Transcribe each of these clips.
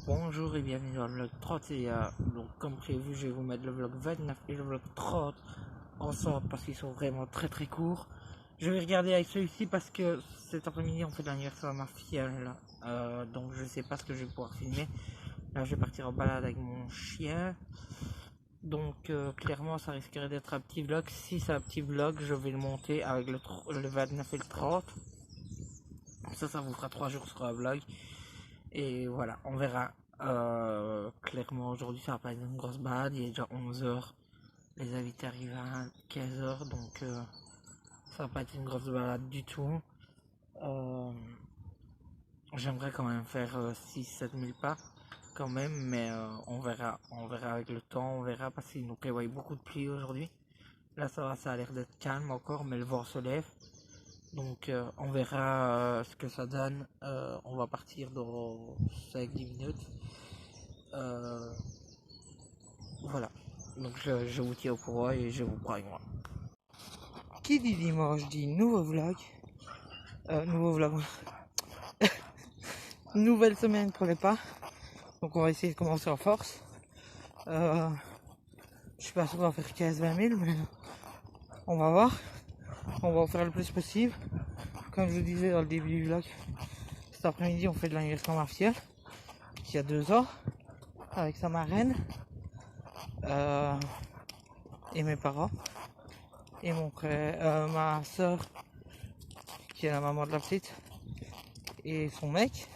Bonjour et bienvenue dans le vlog 31. Donc comme prévu, je vais vous mettre le vlog 29 et le vlog 30 ensemble parce qu'ils sont vraiment très courts. Je vais regarder avec celui-ci parce que cet après-midi on fait l'anniversaire de ma fiole. Donc je sais pas ce que je vais pouvoir filmer. Là je vais partir en balade avec mon chien. Donc clairement ça risquerait d'être un petit vlog. Si c'est un petit vlog, je vais le monter avec le 29 et le 30. Ça vous fera 3 jours sur un vlog. Et voilà, on verra. Clairement aujourd'hui ça va pas être une grosse balade, il est déjà 11 h, les invités arrivent à 15 h, donc ça va pas être une grosse balade du tout. J'aimerais quand même faire 6-7 000 pas quand même, mais on verra avec le temps, on verra parce qu'il nous prévoit beaucoup de pluie aujourd'hui. Là ça va, ça a l'air d'être calme encore, mais le vent se lève. Donc on verra ce que ça donne. On va partir dans 5-10 minutes. Voilà. Donc je vous tiens au courant et je vous prends avec moi. Qui dit dimanche dit nouveau vlog. Nouvelle semaine pour les pas. Donc on va essayer de commencer en force. Je suis pas sûr qu'on va faire 15-20 000, mais on va voir. On va en faire le plus possible. Comme je vous disais dans le début du vlog, cet après-midi on fait de l'anniversaire martial qui a 2 ans avec sa marraine et mes parents et mon frère, ma soeur qui est la maman de la petite et son mec.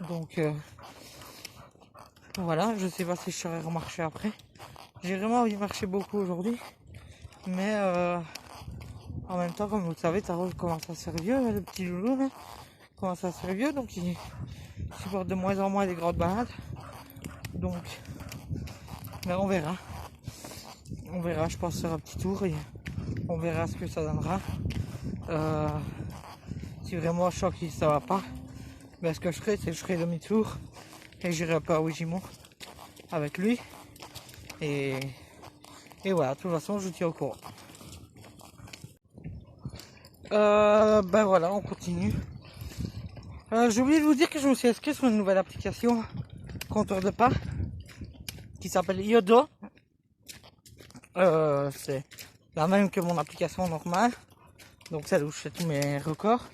Donc voilà, je sais pas si je serai remarché après. J'ai vraiment envie de marcher beaucoup aujourd'hui, mais en même temps, comme vous le savez, Taro commence à se faire vieux, le petit loulou là, commence à se faire vieux, donc il supporte de moins en moins les grandes balades. Donc, mais on verra, je pense faire un petit tour et on verra ce que ça donnera. Si vraiment je sens que ça va pas, ben ce que je ferai, c'est que je ferai demi-tour et j'irai un peu à Ouijimont avec lui. Et voilà, de toute façon, je vous tiens au courant. Ben voilà, on continue. J'ai oublié de vous dire que je me suis inscrit sur une nouvelle application compteur de pas qui s'appelle Yodo. C'est la même que mon application normale, donc celle où je fais tous mes records.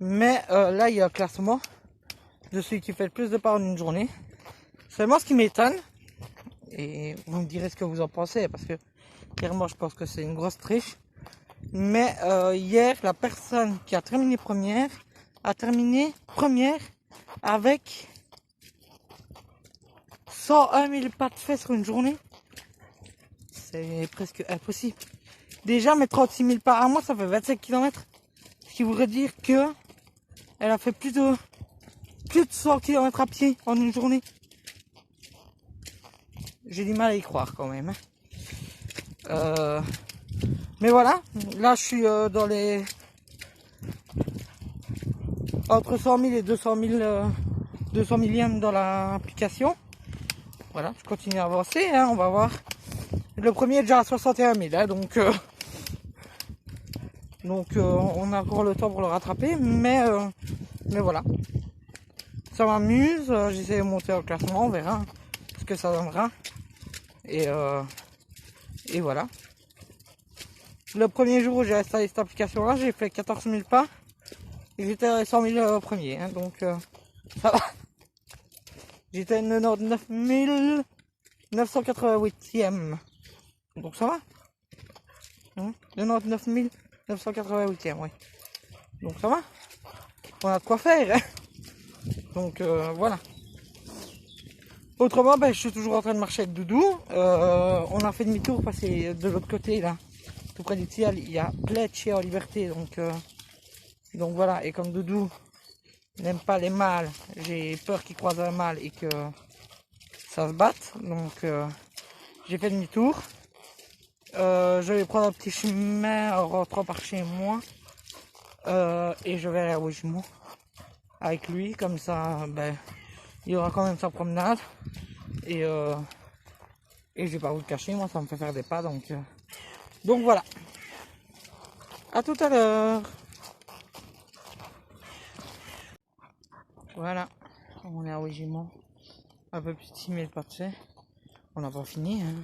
Mais là, il y a un classement de celui qui fait le plus de pas en une journée. Seulement, ce qui m'étonne, et vous me direz ce que vous en pensez, parce que clairement, je pense que c'est une grosse triche. Mais hier, la personne qui a terminé première a terminé première avec 101 000 pas de fait sur une journée. C'est presque impossible. Déjà, mes 36 000 pas à moi, ça fait 25 km. Ce qui voudrait dire que elle a fait plus de 100 km à pied en une journée. J'ai du mal à y croire quand même. Mais voilà, là je suis dans les entre 100 000 et 200 millièmes dans l'application. Voilà, je continue à avancer, hein, on va voir. Le premier est déjà à 61 000, hein, donc on a encore le temps pour le rattraper, mais voilà. Ça m'amuse, j'essaie de monter au classement, on verra ce que ça donnera. Et voilà. Le premier jour où j'ai installé cette application-là, j'ai fait 14 000 pas. Et j'étais à 100 000 premier, hein, donc ça va. J'étais à 99 988e. Donc ça va. 99 988e, oui. Donc ça va. On a de quoi faire. Hein. Donc voilà. Autrement, ben, je suis toujours en train de marcher avec Doudou. On a fait demi-tour parce que de l'autre côté, là, tout près du Tial, il y a plein de chiens en liberté. Donc voilà, et comme Doudou n'aime pas les mâles, j'ai peur qu'il croise un mâle et que ça se batte. Donc j'ai fait demi-tour. Je vais prendre un petit chemin en rentrant par chez moi. Et je vais aller à Ouijimont avec lui, comme ça ben, il y aura quand même sa promenade. Et je vais pas vous le cacher, moi ça me fait faire des pas, donc voilà. À tout à l'heure. Voilà, On est à Wégimont, un peu plus de 6000 pas de fait. On n'a pas fini, hein.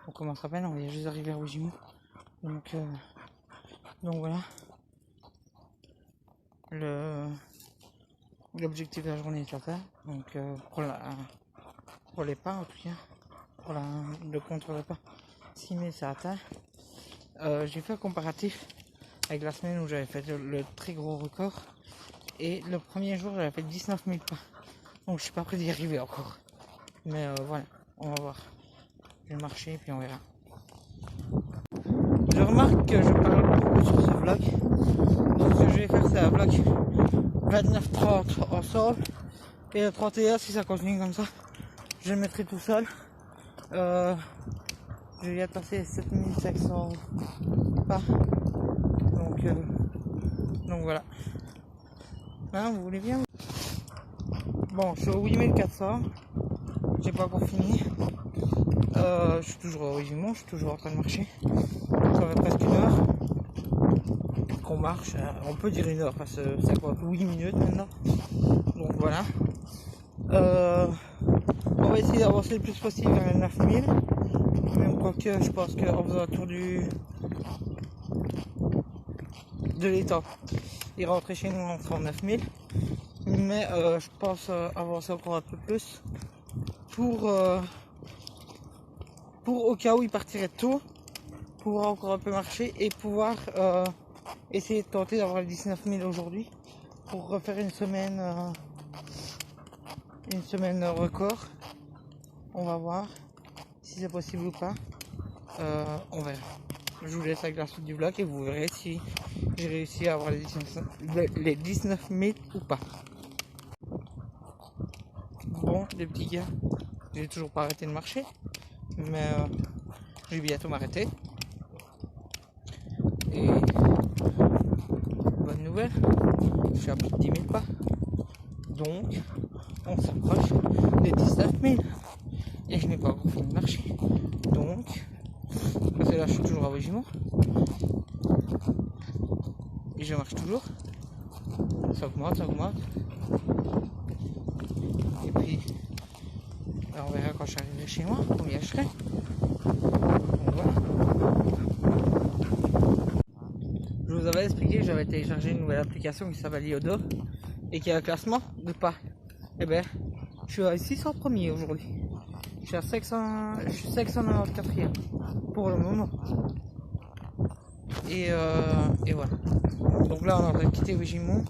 On commence à peine, on vient juste d'arriver à Wégimont. Donc voilà. L'objectif de la journée est atteint. Donc pour les pas en tout cas, pour le contre-repas, 6000 c'est atteint. J'ai fait un comparatif avec la semaine où j'avais fait le très gros record. Et le premier jour j'avais fait 19 000 pas. Donc je suis pas prêt d'y arriver encore. Mais voilà, on va voir. Je vais marcher et puis on verra. Je remarque que je parle beaucoup sur ce vlog. Donc ce que je vais faire c'est un vlog 29-30 en sol. Et le 31 si ça continue comme ça, je le mettrai tout seul. Je viens de passer 7500 pas. Donc voilà. Hein, vous voulez bien? Bon, je suis au 8400. J'ai pas encore fini. Je suis toujours au Wégimont, je suis toujours en train de marcher. Ça fait presque une heure qu'on marche. On peut dire une heure parce que c'est quoi, 8 minutes maintenant. Donc voilà. On va essayer d'avancer le plus possible vers les 9000. Même quoique je pense qu'en faisant un tour de l'étang et rentrer chez nous en 39 000. Mais je pense avancer encore un peu plus pour au cas où il partirait tôt, pouvoir encore un peu marcher et pouvoir essayer de tenter d'avoir les 19 000 aujourd'hui pour refaire une semaine record. On va voir si c'est possible ou pas. On verra. Je vous laisse avec la suite du vlog et vous verrez si j'ai réussi à avoir les 19 000 ou pas. Bon, les petits gars, j'ai toujours pas arrêté de marcher, mais je vais bientôt m'arrêter. Et bonne nouvelle, je suis à plus de 10 000 pas. Donc, on s'approche des 19 000. Et je n'ai pas encore fini de marcher. Donc, parce que là je suis toujours à Wégimont. Et je marche toujours. Ça augmente, ça augmente. Et puis, on verra quand je arriverai chez moi, combien je serai. Donc voilà. Je vous avais expliqué que j'avais téléchargé une nouvelle application qui s'appelle Yodo et qui a un classement de pas. Et ben, je suis à 600 premiers aujourd'hui. Je suis à 594e pour le moment. Et voilà. Donc là, on est en train de quitter Wégimont.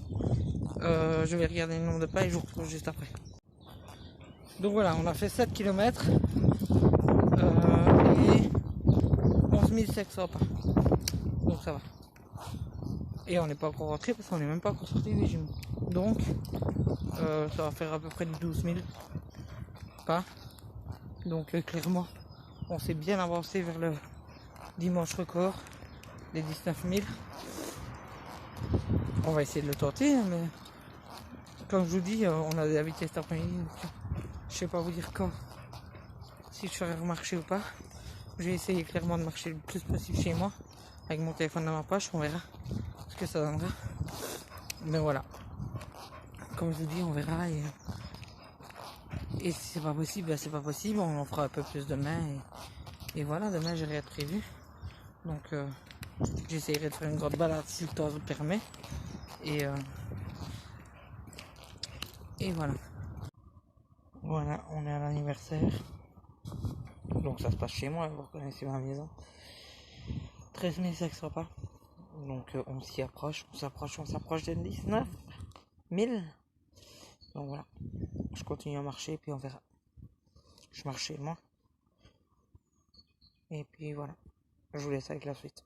Je vais regarder le nombre de pas et je vous retrouve juste après. Donc voilà, on a fait 7 km et 11 700 pas. Donc ça va. Et on n'est pas encore rentré parce qu'on n'est même pas encore sorti des Wégimont. Donc ça va faire à peu près du 12 000 pas. Donc clairement, on s'est bien avancé vers le dimanche record des 19 000. On va essayer de le tenter, mais comme je vous dis, on a des invités cet après-midi. Je sais pas vous dire quand, si je ferai remarcher ou pas. Je vais essayer clairement de marcher le plus possible chez moi, avec mon téléphone dans ma poche, on verra ce que ça donnera. Mais voilà, comme je vous dis, on verra. Et si c'est pas possible, ben c'est pas possible, on en fera un peu plus demain. Et voilà, demain j'ai rien de prévu. Donc j'essaierai de faire une grande balade si le temps le permet. Et voilà. Voilà, on est à l'anniversaire. Donc ça se passe chez moi, vous reconnaissez ma maison. 13 500 pas. Donc on s'y approche, on s'approche des 19 000. Donc voilà, je continue à marcher et puis on verra. Je marche chez moi. Et puis voilà, je vous laisse avec la suite.